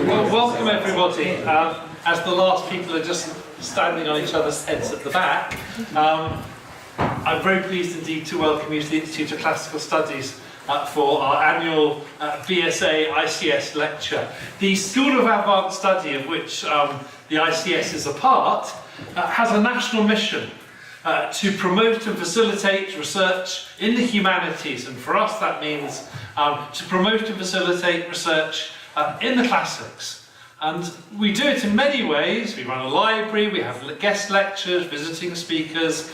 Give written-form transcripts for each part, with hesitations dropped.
Well, welcome everybody. As the last people are just standing on each other's heads at the back, I'm very pleased indeed to welcome you to the Institute of Classical Studies for our annual BSA ICS lecture. The School of Advanced Study, of which the ICS is a part, has a national mission to promote and facilitate research in the humanities, and for us that means to promote and facilitate research in the classics. And we do it in many ways. We run a library, we have guest lectures, visiting speakers,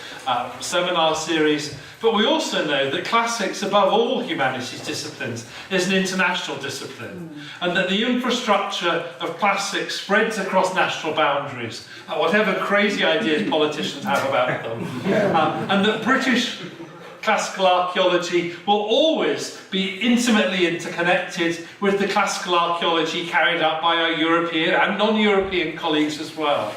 seminar series, but we also know that classics, above all humanities disciplines, is an international discipline, and that the infrastructure of classics spreads across national boundaries, whatever crazy ideas politicians have about them, and that British classical archaeology will always be intimately interconnected with the classical archaeology carried out by our European and non-European colleagues as well.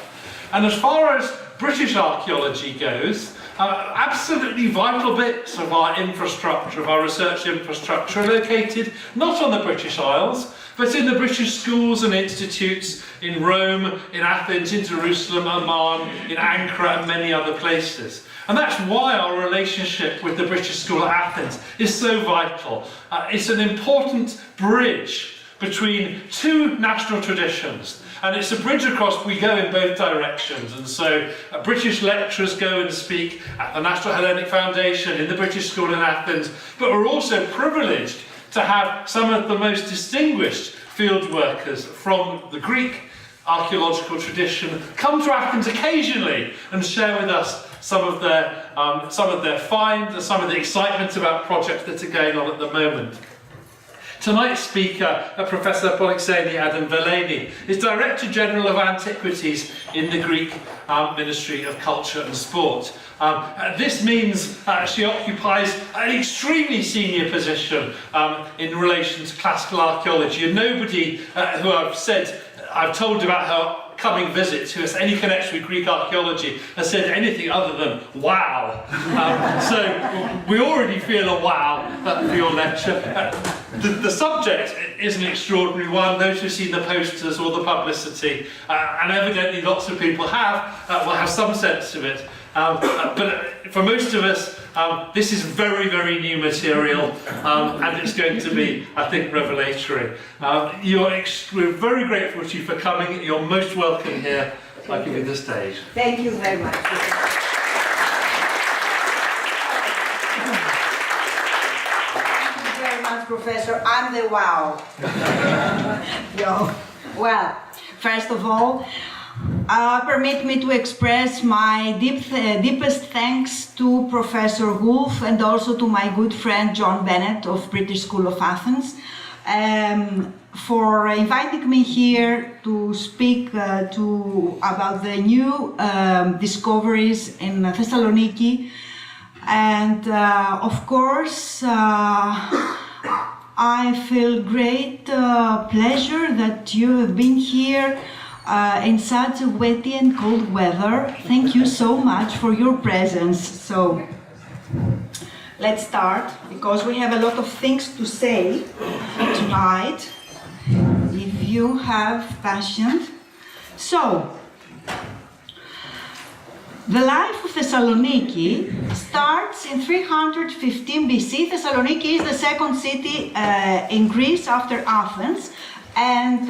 And as far as British archaeology goes, absolutely vital bits of our infrastructure, of our research infrastructure, are located not on the British Isles, but in the British schools and institutes in Rome, in Athens, in Jerusalem, Amman, in Ankara and many other places. And that's why our relationship with the British School at Athens is so vital. It's an important bridge between two national traditions. And it's a bridge across, we go in both directions. And so British lecturers go and speak at the National Hellenic Foundation, in the British School in Athens, but we're also privileged to have some of the most distinguished field workers from the Greek archaeological tradition come to Athens occasionally and share with us some of their finds and some of the excitement about projects that are going on at the moment. Tonight's speaker, Professor Polyxeni Adam-Veleni, is Director General of Antiquities in the Greek Ministry of Culture and Sport. This means she occupies an extremely senior position in relation to classical archaeology, and nobody who I've told about her coming visits who has any connection with Greek archaeology has said anything other than wow. So we already feel a wow for your lecture. The subject is an extraordinary one. Those who've seen the posters or the publicity, and evidently lots of people will have some sense of it. But for most of us, this is very, very new material, and it's going to be, I think, revelatory. We're very grateful to you for coming. You're most welcome here. I'll give you the stage. Thank you very much. Professor, I'm the wow. Well, first of all, permit me to express my deepest thanks to Professor Wolf and also to my good friend John Bennett of British School of Athens for inviting me here to speak about the new discoveries in Thessaloniki. And of course, I feel great pleasure that you have been here in such a wet and cold weather. Thank you so much for your presence. So let's start, because we have a lot of things to say tonight, if you have passion. So, the life of Thessaloniki starts in 315 BC. Thessaloniki is the second city in Greece after Athens, and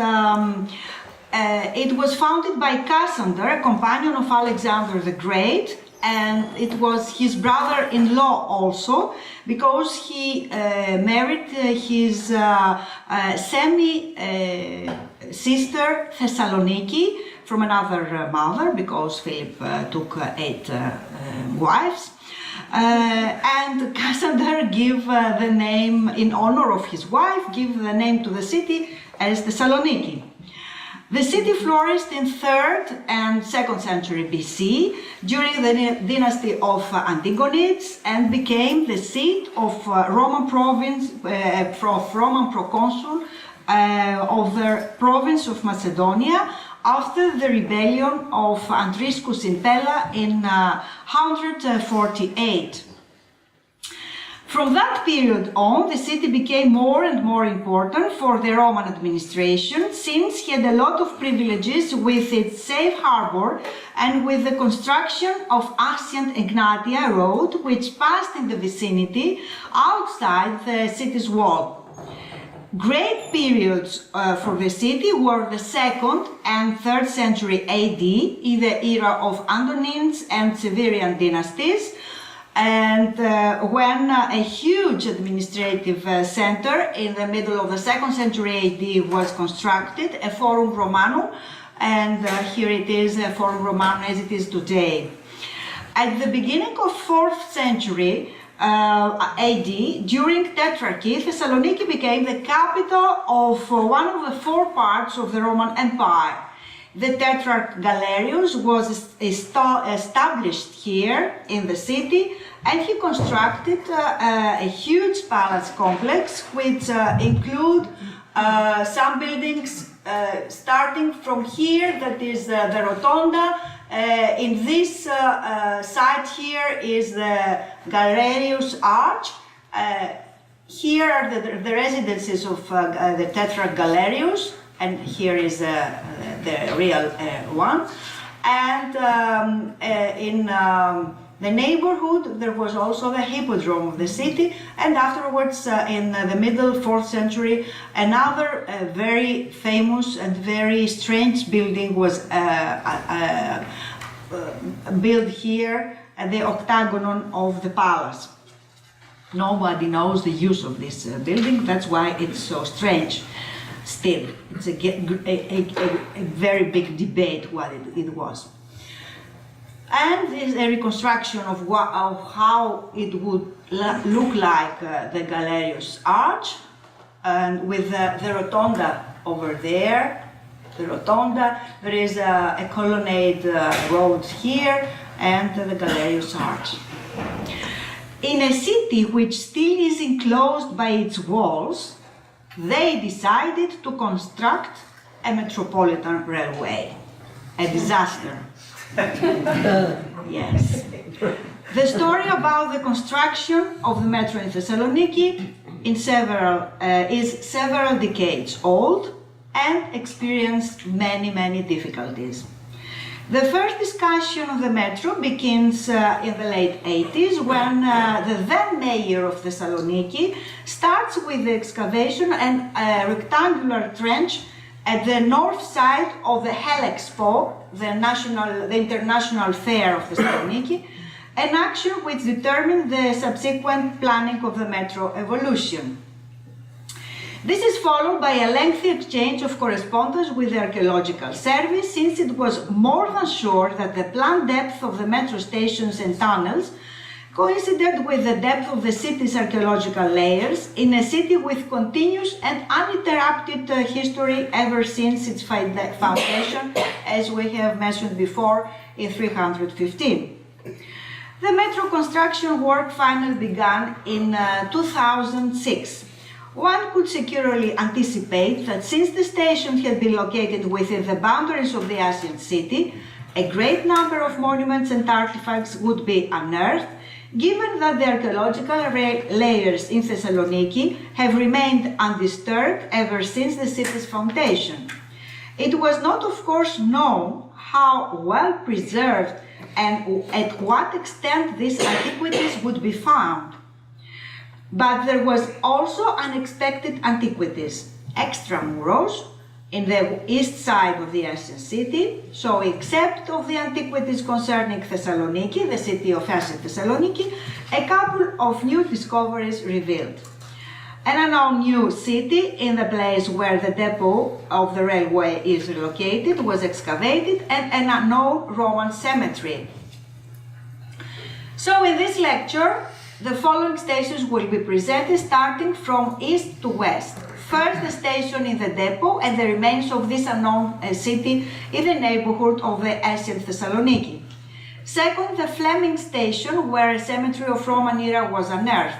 it was founded by Cassander, a companion of Alexander the Great, and it was his brother-in-law also, because he married his semi-sister Thessaloniki from another mother, because Philip took 8 wives. And Cassander gave the name, in honor of his wife, gave the name to the city as Thessaloniki. The city flourished in 3rd and 2nd century BC during the dynasty of Antiquities, and became the seat of Roman province, Roman proconsul of the province of Macedonia, after the rebellion of Andriscus in Pella in 148. From that period on, the city became more and more important for the Roman administration, since he had a lot of privileges with its safe harbor and with the construction of ancient Egnatia road, which passed in the vicinity outside the city's wall. Great periods for the city were the 2nd and 3rd century AD, in the era of Antonines and Severian dynasties, and when a huge administrative center in the middle of the 2nd century AD was constructed, a Forum Romanum, and here it is, a Forum Romanum as it is today. At the beginning of 4th century AD, during Tetrarchy, Thessaloniki became the capital of one of the 4 parts of the Roman Empire. The Tetrarch Galerius was established here in the city, and he constructed a huge palace complex which include some buildings starting from here, that is the Rotonda. In this side here is the Galerius Arch. Here are the residences of the Tetrarch Galerius, and here is the real one. And in the neighborhood there was also the hippodrome of the city, and afterwards in the middle 4th century another very famous and very strange building was built here, the octagon of the palace. Nobody knows the use of this building, that's why it's so strange. Still, it's a very big debate what it was. And there's a reconstruction of how it would look like the Galerius Arch, and with the Rotonda over there. The Rotonda, there is a colonnade road here, and the Galerius Arch. In a city which still is enclosed by its walls, they decided to construct a Metropolitan Railway. A disaster. Yes. The story about the construction of the metro in Thessaloniki is several decades old and experienced many difficulties. The first discussion of the metro begins in the late 80s, when the then mayor of Thessaloniki starts with the excavation and a rectangular trench at the north side of the Hellexpo, the international fair of Thessaloniki, an action which determined the subsequent planning of the metro evolution. This is followed by a lengthy exchange of correspondence with the Archaeological Service, since it was more than sure that the planned depth of the metro stations and tunnels coincided with the depth of the city's archaeological layers, in a city with continuous and uninterrupted history ever since its foundation, as we have mentioned before, in 315. The metro construction work finally began in 2006. One could securely anticipate that since the station had been located within the boundaries of the ancient city, a great number of monuments and artifacts would be unearthed, given that the archaeological layers in Thessaloniki have remained undisturbed ever since the city's foundation. It was not, of course, known how well preserved and at what extent these antiquities would be found. But there was also unexpected antiquities, extramuros, in the east side of the ancient city, so except of the antiquities concerning Thessaloniki, the city of ancient Thessaloniki, a couple of new discoveries revealed. An unknown new city in the place where the depot of the railway is located was excavated, and an unknown Roman cemetery. So in this lecture, the following stations will be presented starting from east to west. First, the station in the depot and the remains of this unknown city in the neighborhood of the ancient Thessaloniki. Second, the Fleming station, where a cemetery of Roman era was unearthed.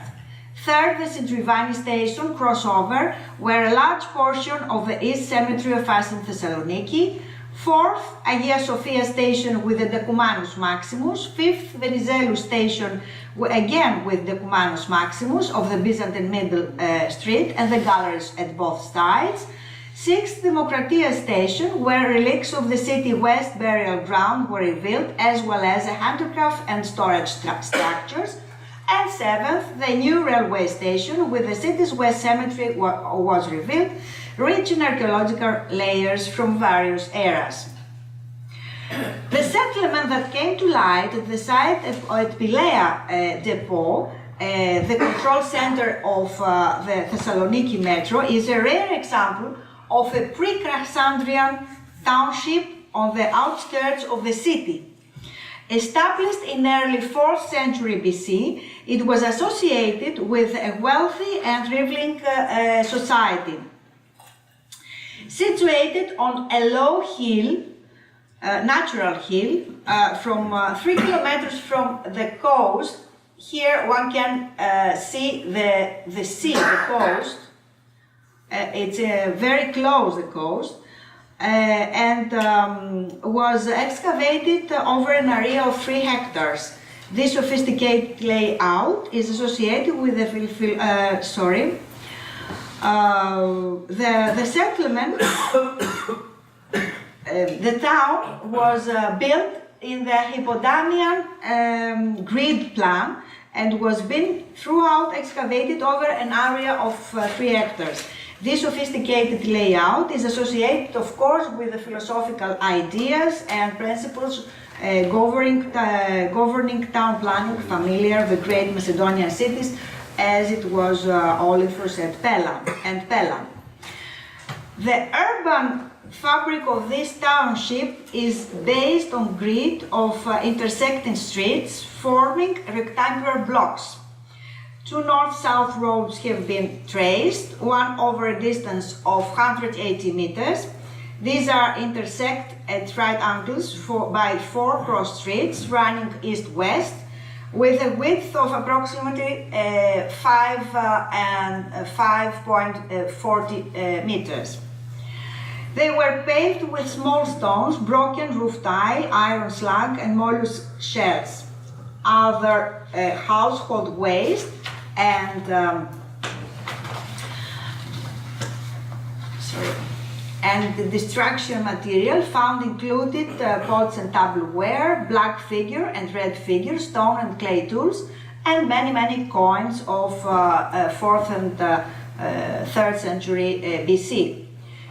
Third, the Sidrivani station crossover, where a large portion of the east cemetery of ancient Thessaloniki. Fourth, Hagia Sophia station with the decumanus maximus. Fifth, Venizelos station, again with decumanus maximus of the Byzantine middle street and the galleries at both sides. Sixth, Demokratia station, where relics of the city west burial ground were revealed, as well as a handicraft and storage structures. And seventh, the new railway station with the city's west cemetery was revealed, rich in archaeological layers from various eras. The settlement that came to light at the site at Pylea depot, the control center of the Thessaloniki Metro, is a rare example of a pre-Cassandrian township on the outskirts of the city. Established in early 4th century BC, it was associated with a wealthy and thriving society. Situated on a low hill, natural hill, from 3 kilometers from the coast. Here one can see the sea, the coast. It's very close, the coast, and was excavated over an area of 3 hectares. This sophisticated layout is associated with the the settlement. The town was built in the Hippodamian grid plan and was been throughout excavated over an area of 3 hectares. This sophisticated layout is associated, of course, with the philosophical ideas and principles governing town planning familiar with great Macedonian cities, as it was Olymphus and Pella. The urban fabric of this township is based on grid of intersecting streets forming rectangular blocks. 2 north-south roads have been traced, one over a distance of 180 meters. These are intersect at right angles by 4 cross streets running east-west, with a width of approximately 5.40 meters. They were paved with small stones, broken roof tile, iron slag, and mollusk shells. Other household waste and the destruction material found included pots and tableware, black figure and red figure, stone and clay tools, and many coins of 4th and 3rd century BC.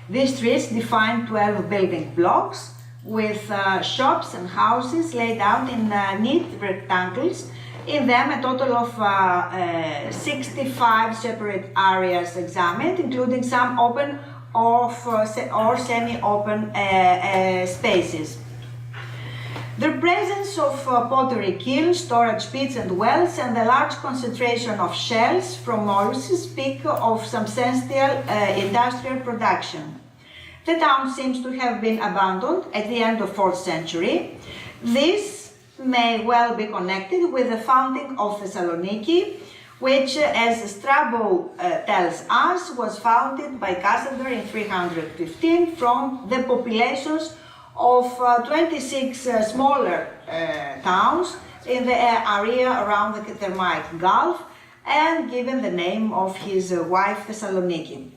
These streets define 12 building blocks with shops and houses laid out in neat rectangles. In them, a total of 65 separate areas examined, including some open or semi-open spaces. The presence of pottery kilns, storage pits and wells, and the large concentration of shells from mollusks speak of substantial industrial production. The town seems to have been abandoned at the end of 4th century. This may well be connected with the founding of Thessaloniki, which, as Strabo tells us, was founded by Cassander in 315 from the populations of 26 smaller towns in the area around the Thermite Gulf, and given the name of his wife Thessaloniki.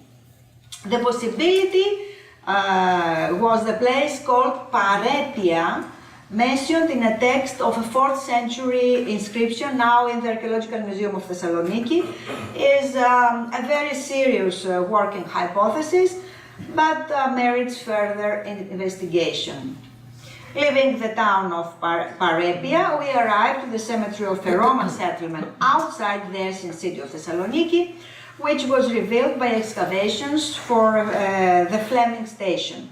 The possibility was the place called Parepia, mentioned in a text of a 4th century inscription now in the Archaeological Museum of Thessaloniki. Is a very serious working hypothesis, but merits further investigation. Leaving the town of Parepia, we arrived to the cemetery of a Roman settlement outside the ancient city of Thessaloniki, which was revealed by excavations for the Fleming station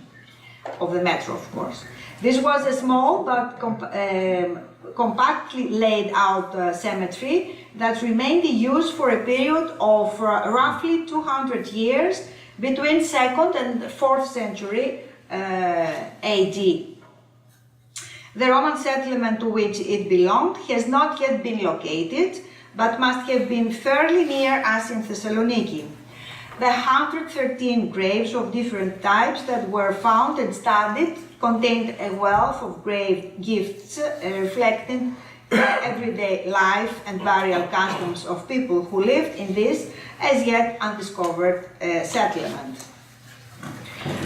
of the metro, of course. This was a small but compactly laid out cemetery that remained in use for a period of roughly 200 years between 2nd and 4th century AD. The Roman settlement to which it belonged has not yet been located, but must have been fairly near us in Thessaloniki. The 113 graves of different types that were found and studied contained a wealth of grave gifts reflecting everyday life and burial customs of people who lived in this as yet undiscovered settlement.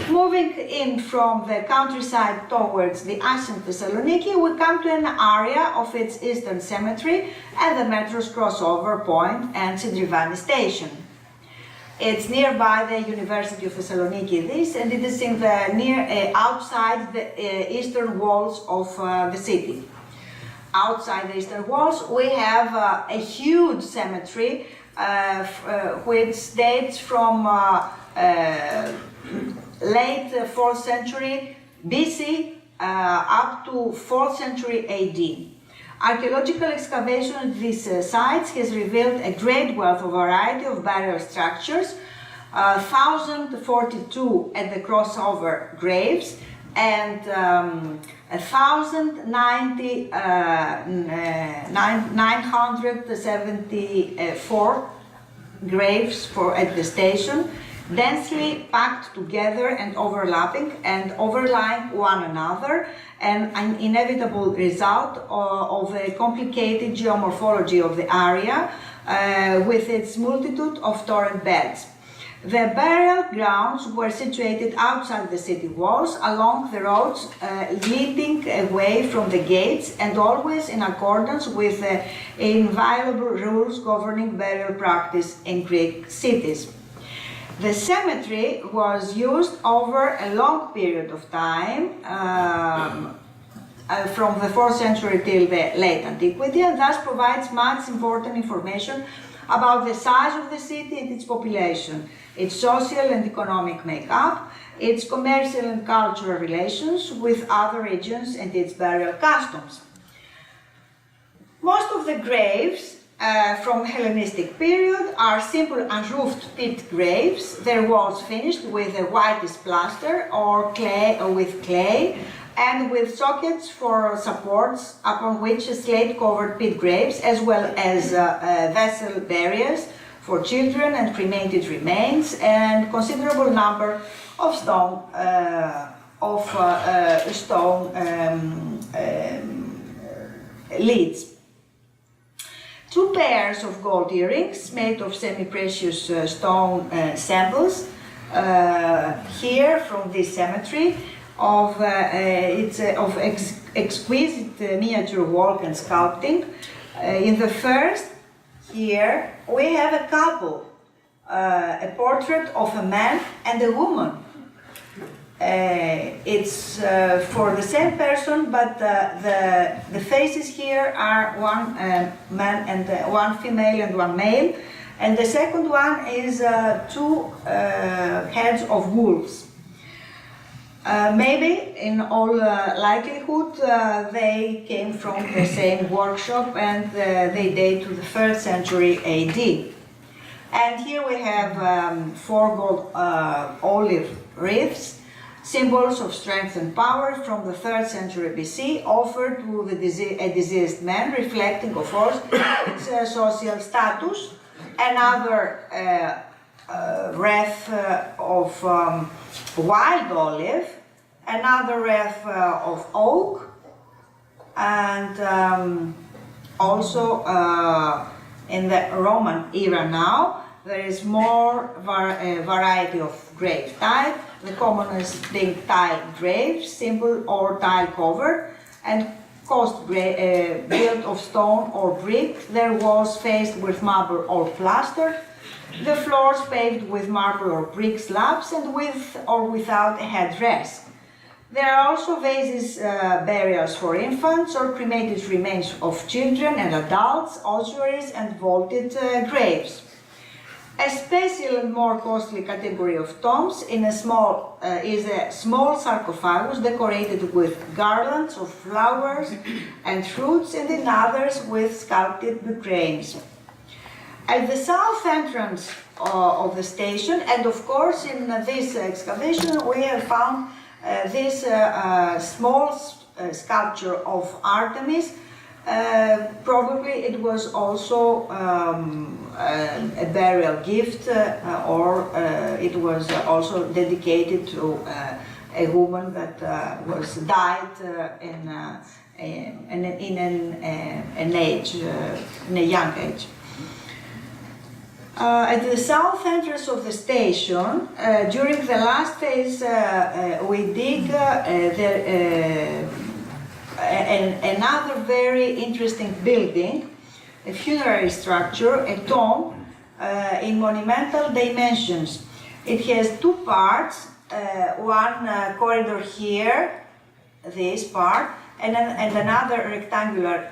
Moving in from the countryside towards the ancient Thessaloniki, we come to an area of its eastern cemetery and the metro's crossover point and Sidrivani station. It's nearby the University of Thessaloniki, and it is in the outside the eastern walls of the city. Outside the eastern walls, we have a huge cemetery which dates from late 4th century BC up to 4th century AD. Archaeological excavation at these sites has revealed a great wealth of variety of burial structures, 1,042 at the crossover graves and 974 graves at the station, densely packed together and overlapping and overlying one another, and an inevitable result of a complicated geomorphology of the area with its multitude of torrent beds. The burial grounds were situated outside the city walls, along the roads leading away from the gates, and always in accordance with the inviolable rules governing burial practice in Greek cities. The cemetery was used over a long period of time, from the 4th century till the late Antiquity, and thus provides much important information about the size of the city and its population, its social and economic makeup, its commercial and cultural relations with other regions, and its burial customs. Most of the graves from Hellenistic period are simple unroofed pit graves, their walls finished with a whitish plaster or clay or with clay, and with sockets for supports upon which slate-covered pit graves, as well as vessel barriers for children and cremated remains, and considerable number of stone lids. 2 pairs of gold earrings made of semi-precious stone samples here from this cemetery of exquisite miniature work and sculpting. In the first here we have a couple, a portrait of a man and a woman. It's for the same person, but the faces here are one man and one female and one male, and the second one is 2 heads of wolves. Maybe, in all likelihood, they came from the same workshop, and they date to the 1st century AD. And here we have 4 gold olive wreaths, symbols of strength and power from the 3rd century BC, offered to a deceased man, reflecting, of course, its social status. Another wreath of wild olive, another wreath of oak, and also in the Roman era now, there is more variety of grave type, the commonest being tile graves, simple or tile covered, and coast built of stone or brick, their walls faced with marble or plaster, the floors paved with marble or brick slabs, and with or without a headrest. There are also vases, burials for infants, or cremated remains of children and adults, ossuaries, and vaulted graves. A special and more costly category of tombs is a small sarcophagus decorated with garlands of flowers and fruits, and in others with sculpted cranes. At the south entrance of the station, and of course in this excavation, we have found this small sculpture of Artemis. Probably it was also a burial gift, or it was also dedicated to a woman that was died in a young age. At the south entrance of the station, during the last phase, we dig another very interesting building, a funerary structure, a tomb in monumental dimensions. It has two parts, one corridor here, this part, and another rectangular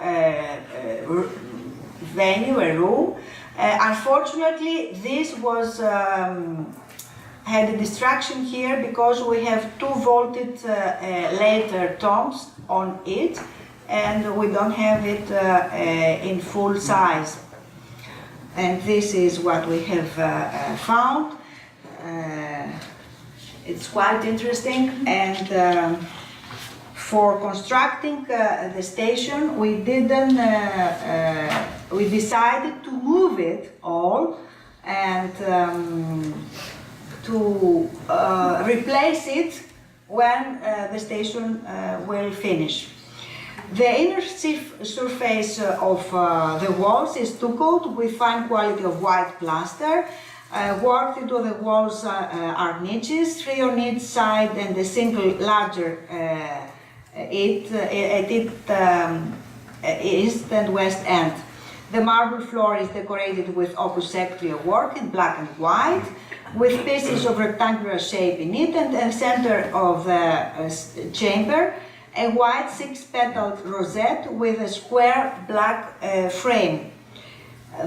venue, a room. Unfortunately, this was had a distraction here because we have two vaulted later tombs on it, and we don't have it in full size. And this is what we have found. It's quite interesting, and for constructing the station, we didn't. We decided to move it all and to replace it when the station will finish. The inner surface of the walls is stuccoed with fine quality of white plaster. Worked into the walls are niches, 3 on each side, and a single larger at east and west end. The marble floor is decorated with opus sectile work in black and white, with pieces of rectangular shape in it, and in the center of the chamber, a white 6-petaled rosette with a square black frame.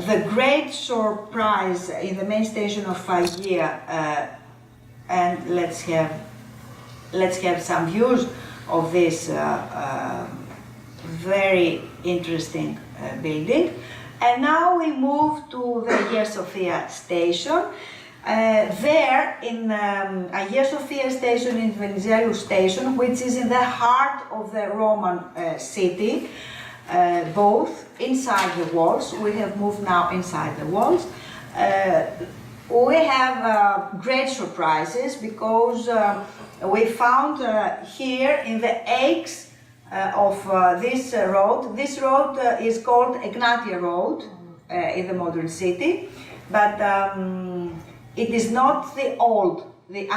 The great surprise in the main station of Phrygia, and let's have some views of this very interesting building. And now we move to the Hagia Sophia station. There in Hagia Sophia station, in Venizelos station, which is in the heart of the Roman city, both inside the walls. We have moved now inside the walls. We have great surprises because we found here in the aches of this road. This road is called Egnatia Road in the modern city, but it is not the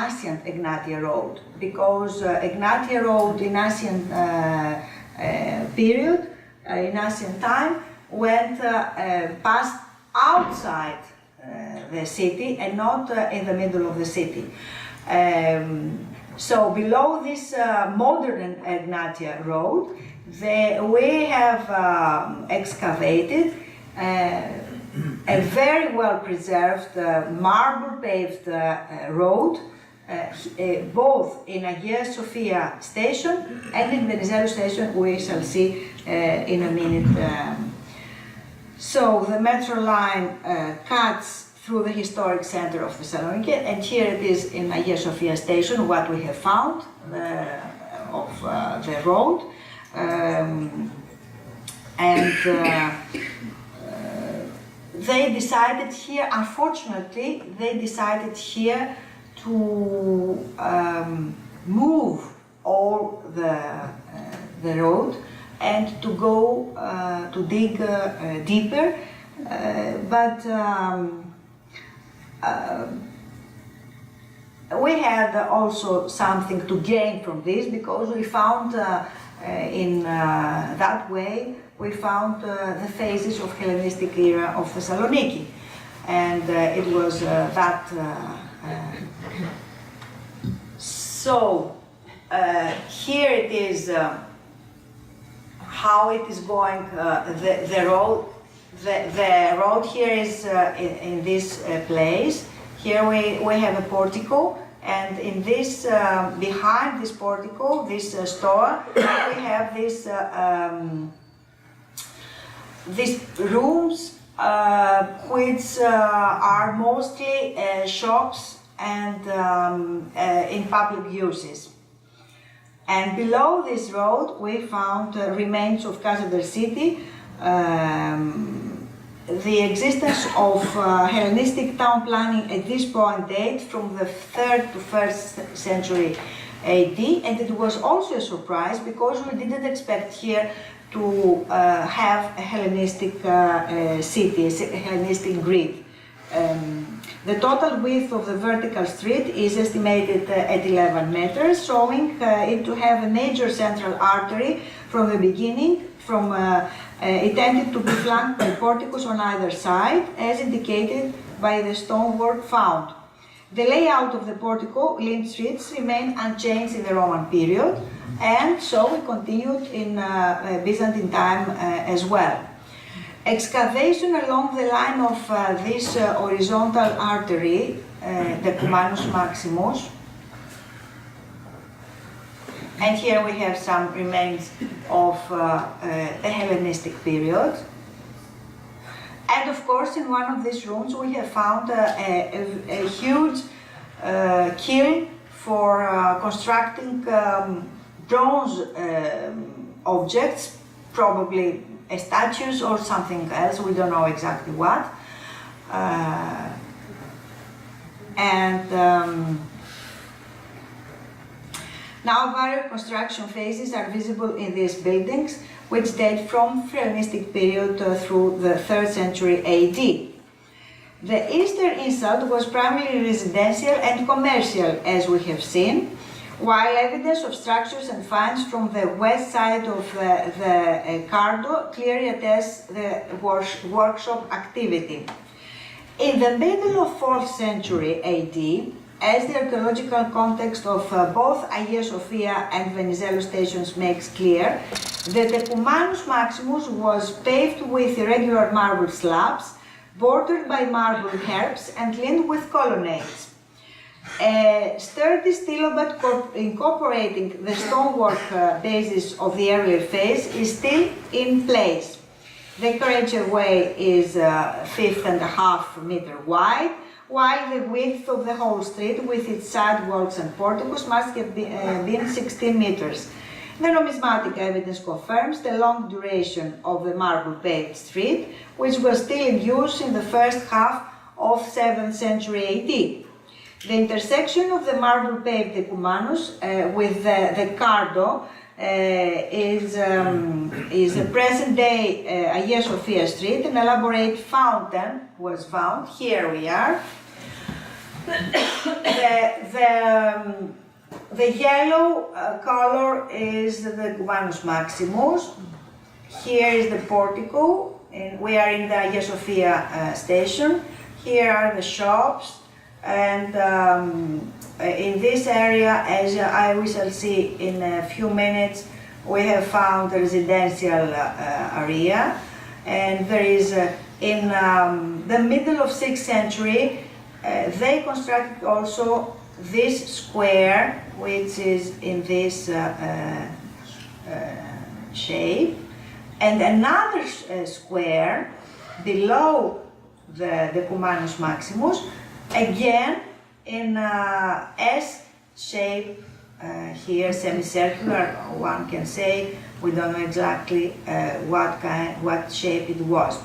ancient Egnatia Road, because Egnatia Road in ancient period, in ancient time, went past outside the city and not in the middle of the city. So below this modern Egnatia Road, we have excavated a very well preserved marble paved road, both in Hagia Sophia station and in Venizelos station. We shall see in a minute. So the metro line cuts through the historic center of Thessaloniki, and here it is in Hagia Sophia station what we have found of the road. They decided here, unfortunately, they decided here to move all the road and to go to dig deeper, but we had also something to gain from this, because we found in that way we found the phases of Hellenistic era of Thessaloniki, and it was that. So here it is how it is going. The road. The road here is in this place. Here we have a portico, and in this behind this portico, this store, we have this these rooms which are mostly shops and in public uses. And below this road, we found remains of Casa del City. The existence of Hellenistic town planning at this point date from the 3rd to 1st century AD, and it was also a surprise because we didn't expect here to have a Hellenistic city, a Hellenistic grid. The total width of the vertical street is estimated at 11 meters, showing it to have a major central artery from the beginning. It tended to be flanked by porticos on either side, as indicated by the stonework found. The layout of the portico-linked streets remained unchanged in the Roman period, and so we continued in Byzantine time as well. Excavation along the line of this horizontal artery, the decumanus maximus, and here we have some remains of the Hellenistic period. And of course, in one of these rooms, we have found a huge kiln for constructing bronze objects, probably statues or something else, we don't know exactly what. Now various construction phases are visible in these buildings, which date from Hellenistic period through the 3rd century AD. The eastern insult was primarily residential and commercial, as we have seen, while evidence of structures and finds from the west side of the Cardo clearly attests the workshop activity. In the middle of 4th century AD, as the archaeological context of both Hagia Sophia and Venizelos stations makes clear, the decumanus maximus was paved with irregular marble slabs, bordered by marble herbs and lined with colonnades. A sturdy stylobed incorporating the stonework basis of the earlier phase is still in place. The carriageway is 5.5 meters wide, while the width of the whole street with its sidewalks and porticos must have been 16 meters. The numismatic evidence confirms the long duration of the marble-paved street, which was still in use in the first half of 7th century AD. The intersection of the marble-paved decumanus with the Cardo is a present-day Hagia Sophia street. An elaborate fountain was found. Here we are. The yellow color is the decumanus maximus. Here is the portico, and we are in the Hagia Sophia station. Here are the shops, and in this area, as we shall see in a few minutes, we have found a residential area, and there is in the middle of 6th century they constructed also this square, which is in this shape, and another square below the decumanus maximus, again in S shape, here semicircular, one can say. We don't know exactly what shape it was.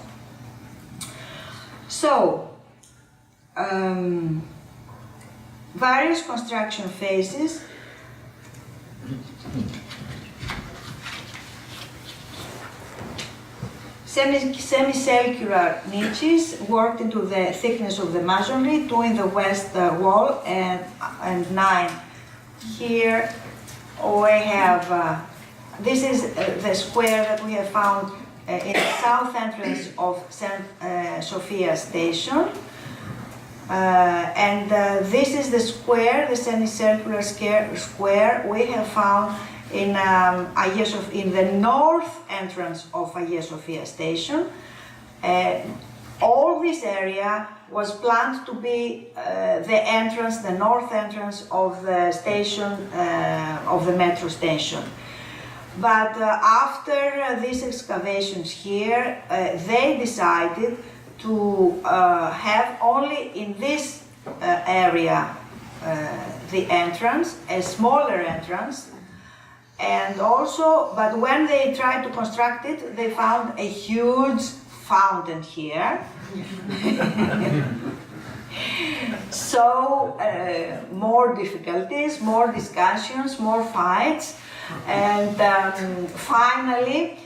So various construction phases. Semicircular niches worked into the thickness of the masonry, 2 in the west wall and 9 here. We have, this is the square that we have found in the south entrance of St. Sophia station. This is the square, the semicircular square we have found in the north entrance of Hagia Sophia station. All this area was planned to be the north entrance of the station, of the metro station. But after these excavations here, they decided to have only in this area the entrance, a smaller entrance, and also, but when they tried to construct it, they found a huge fountain here. So more difficulties, more discussions, more fights, and finally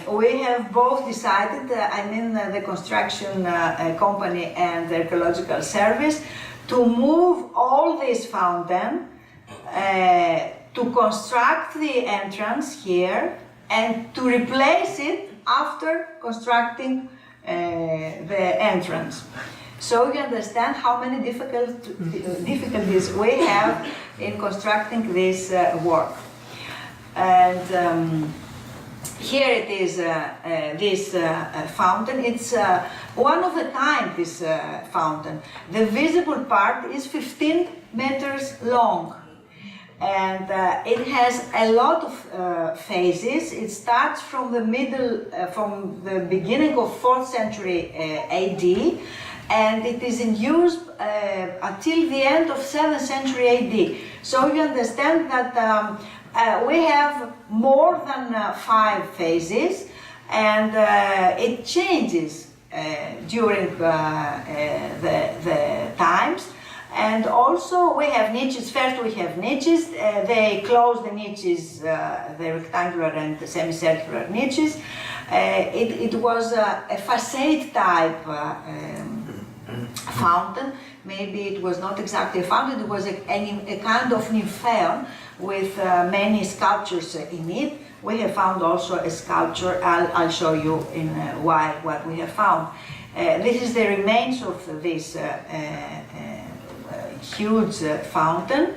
we have both decided, the construction company and the Archaeological Service, to move all this fountain, to construct the entrance here and to replace it after constructing the entrance. So you understand how many difficulties we have in constructing this work. And here it is, this fountain. It's one of a kind, this fountain. The visible part is 15 meters long. And it has a lot of phases. It starts from the from the beginning of 4th century AD, and it is in use until the end of 7th century AD. So you understand that we have more than 5 phases, and it changes during the times. And also we have niches. First we have niches. They close the niches, the rectangular and the semicircular niches. It was a facade type fountain. Maybe it was not exactly a fountain, it was a kind of nymphaeon with many sculptures in it. We have found also a sculpture. I'll show you in a while what we have found. This is the remains of this huge fountain.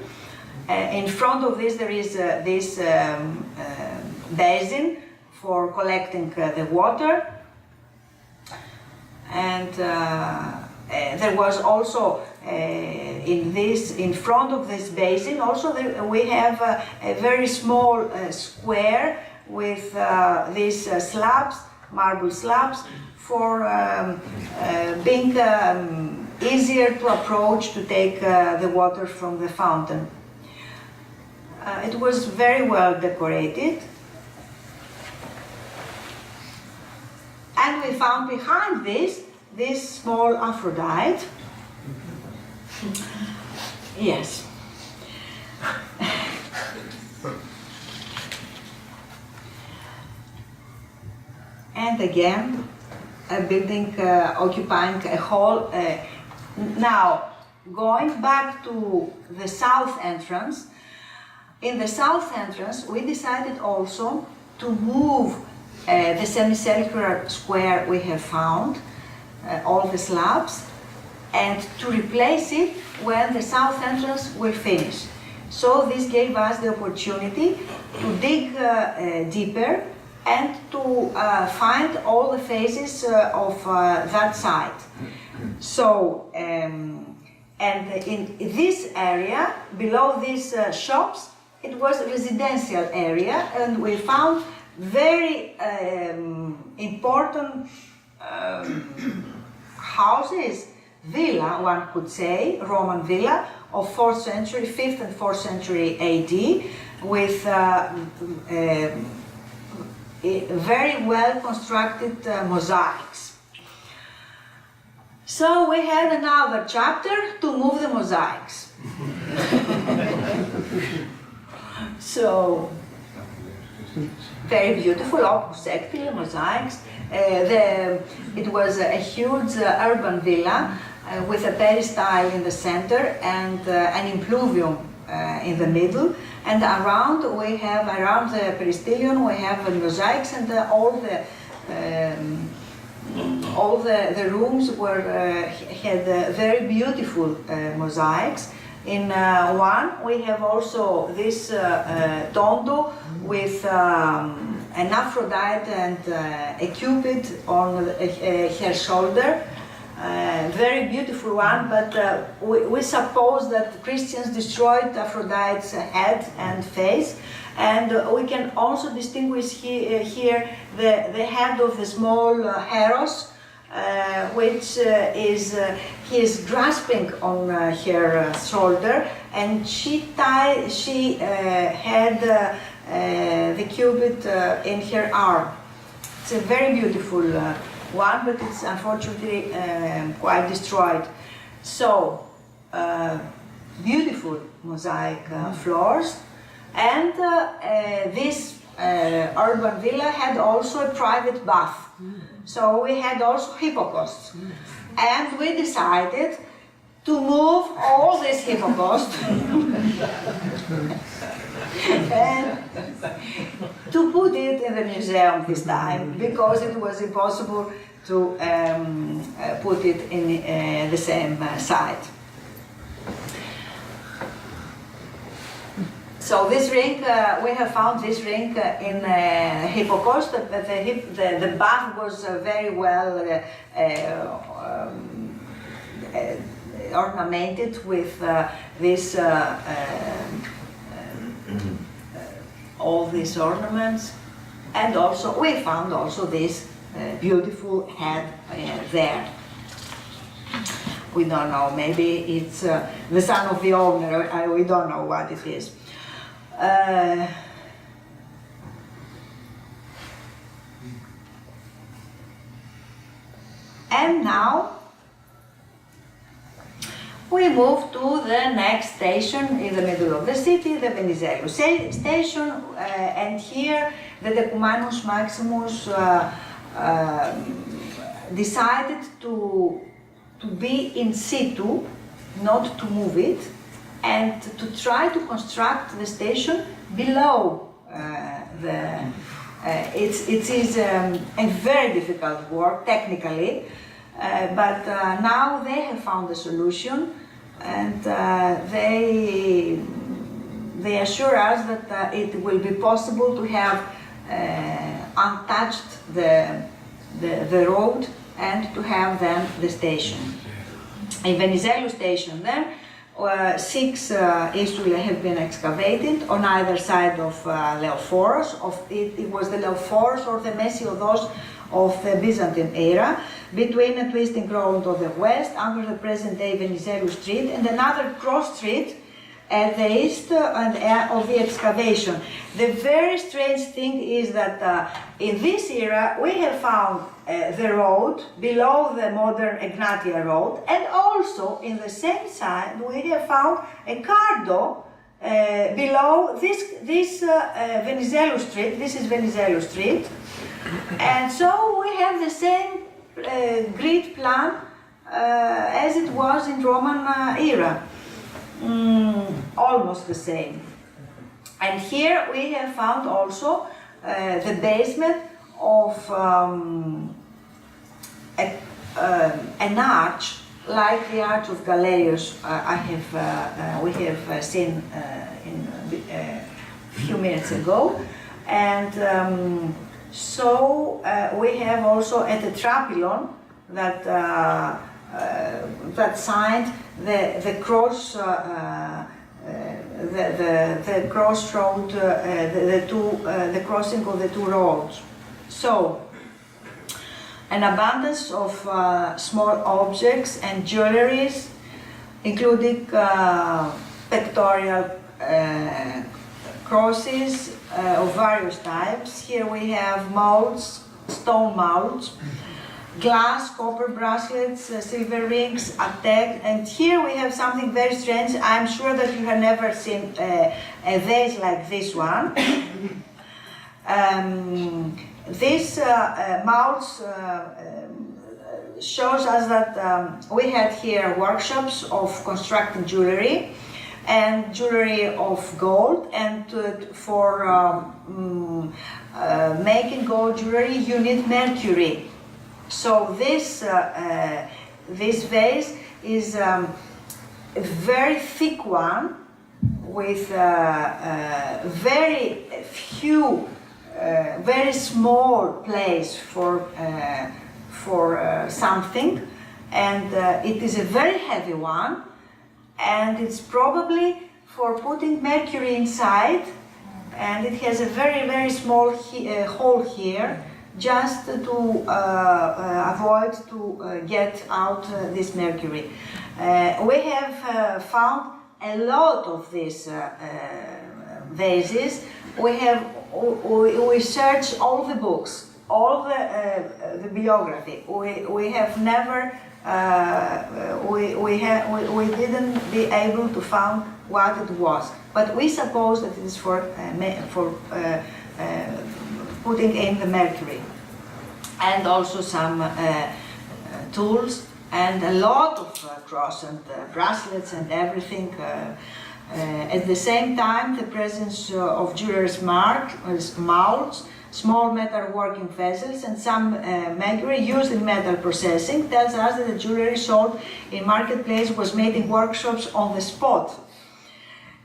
In front of this there is this basin for collecting the water, and there was also in front of this basin also we have a very small square with these slabs, marble slabs, for being easier to approach to take the water from the fountain. It was very well decorated. And we found behind this small Aphrodite. Yes. And again, a building occupying a hall. Now, going back to the south entrance, in the south entrance we decided also to move the semicircular square we have found, all the slabs, and to replace it when the south entrance will finish. So this gave us the opportunity to dig deeper and to find all the phases of that site. So, and in this area, below these shops, it was a residential area, and we found very important houses, villa, one could say, Roman villa of 4th century, 5th and 4th century AD, with very well constructed mosaics. So we had another chapter to move the mosaics. So, very beautiful Opus Secti mosaics. It was a huge urban villa with a peristyle in the center and an impluvium in the middle. And around we have, around the peristylion, we have the mosaics, and all the rooms were had very beautiful mosaics. In one we have also this tondo with an Aphrodite and a Cupid on her shoulder. Very beautiful one, but we suppose that Christians destroyed Aphrodite's head and face, and we can also distinguish here the head of the small Heros, which he is grasping on her shoulder, and she had the Cupid in her arm. It's a very beautiful one, but it's unfortunately quite destroyed. So, beautiful mosaic floors, and this urban villa had also a private bath. So we had also hippocausts, and we decided to move all these hippocausts and to put it in the museum this time, because it was impossible to put it in the same site. So this ring, we have found this ring in Hippocaust. The bath was very well ornamented with this all these ornaments, and also we found also this beautiful head there. We don't know, maybe it's the son of the owner, we don't know what it is. And now we move to the next station in the middle of the city, the Venizelos station, and here the decumanus maximus decided to be in situ, not to move it, and to try to construct the station below it is a very difficult work technically, but now they have found a solution, and they assure us that it will be possible to have untouched the road and to have then the station. In Venizelos station then, 6 insulae have been excavated on either side of Leophoros. It was the Leophoros or the Mesiodos of the Byzantine era, between a twisting road of the west under the present-day Venizelos Street and another cross street at the east of the excavation. The very strange thing is that in this era we have found the road below the modern Egnatia road, and also in the same side we have found a cardo below this Venizelos Street. This is Venizelos Street, and so we have the same grid plan as it was in Roman era. Almost the same. And here we have found also the basement of an arch, like the Arch of Galerius we have seen a few minutes ago. And so we have also a tetrapylon that signed the cross, the crossroad, the crossing of the two roads. So, an abundance of small objects and jewelries, including pectoral crosses of various types. Here we have molds, stone molds, glass, copper bracelets, silver rings, and here we have something very strange. I'm sure that you have never seen a vase like this one. This molds shows us that we had here workshops of constructing jewelry, and jewelry of gold, and for making gold jewelry you need mercury. So this vase is a very thick one with very few, very small place for something, and it is a very heavy one, and it's probably for putting mercury inside, and it has a very, very small hole here, just to avoid to get out this mercury. We have found a lot of these vases. We searched all the books all the bibliography. We have never, we didn't be able to find what it was, but we suppose that it is for putting in the mercury, and also some tools, and a lot of cross and bracelets and everything. At the same time, the presence of jewelers' molds, small metal working vessels, and some mercury used in metal processing tells us that the jewelry sold in marketplace was made in workshops on the spot.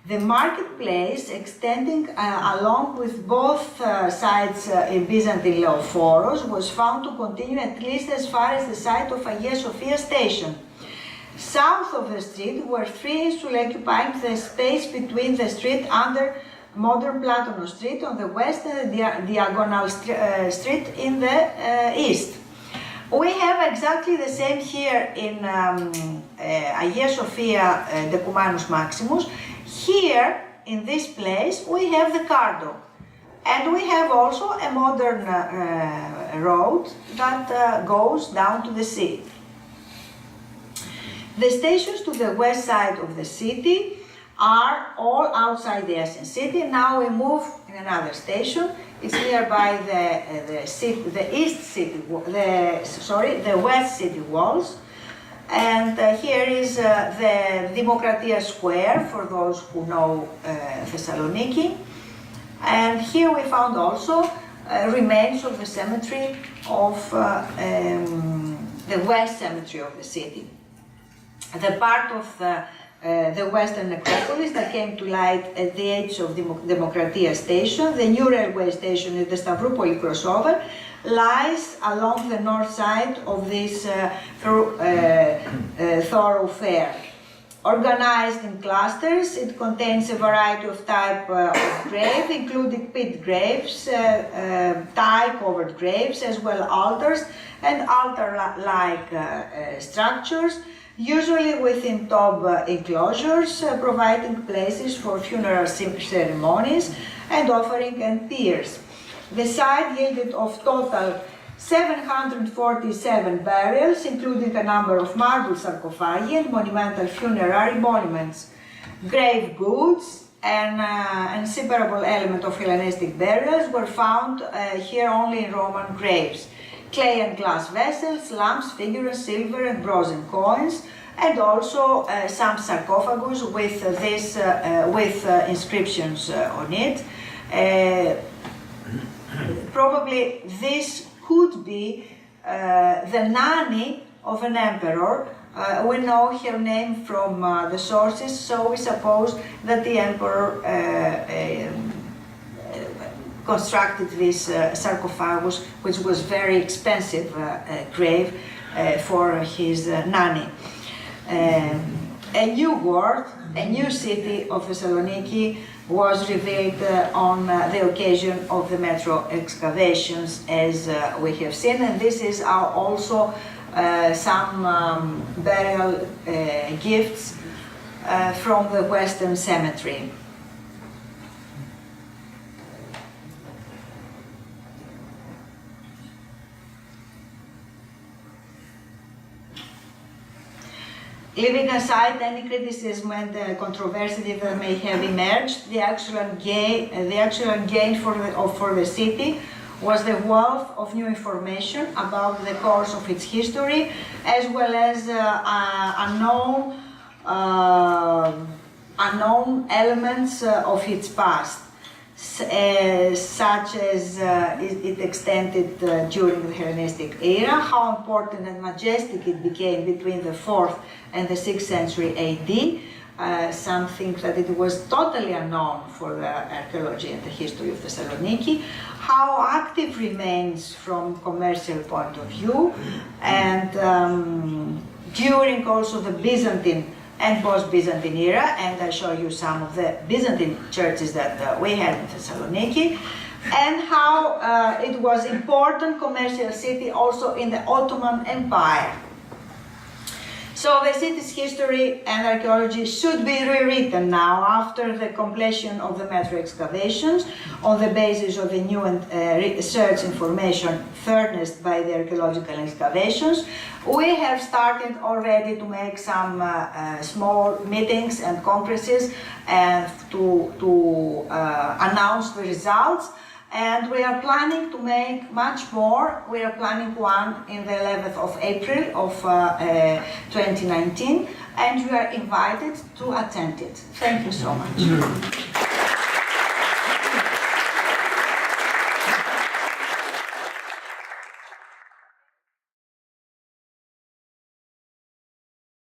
The marketplace, extending along with both sides in Byzantine Leophoros, was found to continue at least as far as the site of Hagia Sophia station. South of the street were three insulae occupying the space between the street under modern Platono Street on the west and the diagonal street in the east. We have exactly the same here in Hagia Sophia decumanus maximus. Here, in this place, we have the Cardo, and we have also a modern road that goes down to the sea. The stations to the west side of the city are all outside the ancient city. Now we move in another station. It's nearby the west city walls. And here is the Demokratia Square, for those who know Thessaloniki. And here we found also remains of the cemetery of the west cemetery of the city. The part of the western necropolis that came to light at the edge of the Demokratia station, the new railway station at the Stavropol crossover, lies along the north side of this thoroughfare. Organized in clusters, it contains a variety of type of grave, including pit graves, tile-covered graves, as well altars and altar-like structures, usually within tomb enclosures, providing places for funeral ceremonies and offering and piers. The site yielded of total 747 burials, including a number of marble sarcophagi and monumental funerary monuments. Grave goods and inseparable element of Hellenistic burials were found here only in Roman graves. Clay and glass vessels, lamps, figures, silver and bronze coins, and also some sarcophagus with inscriptions on it. Probably this could be the nanny of an emperor. We know her name from the sources, so we suppose that the emperor constructed this sarcophagus, which was very expensive grave for his nanny. A new world, a new city of Thessaloniki was revealed on the occasion of the Metro excavations, as we have seen, and this is also some burial gifts from the Western Cemetery. Leaving aside any criticism and controversy that may have emerged, the actual gain for the city was the wealth of new information about the course of its history, as well as unknown elements of its past, such as it extended during the Hellenistic era, how important and majestic it became between the 4th and the 6th century AD, something that it was totally unknown for the archaeology and the history of Thessaloniki, how active remains from commercial point of view, and during also the Byzantine and post-Byzantine era, and I show you some of the Byzantine churches that we had in Thessaloniki, and how it was important commercial city also in the Ottoman Empire. So the city's history and archaeology should be rewritten now after the completion of the metro excavations on the basis of the new research information furnished by the archaeological excavations. We have started already to make some small meetings and congresses and to announce the results. And we are planning to make much more. We are planning one in the 11th of April of 2019, and you are invited to attend it. Thank you so much.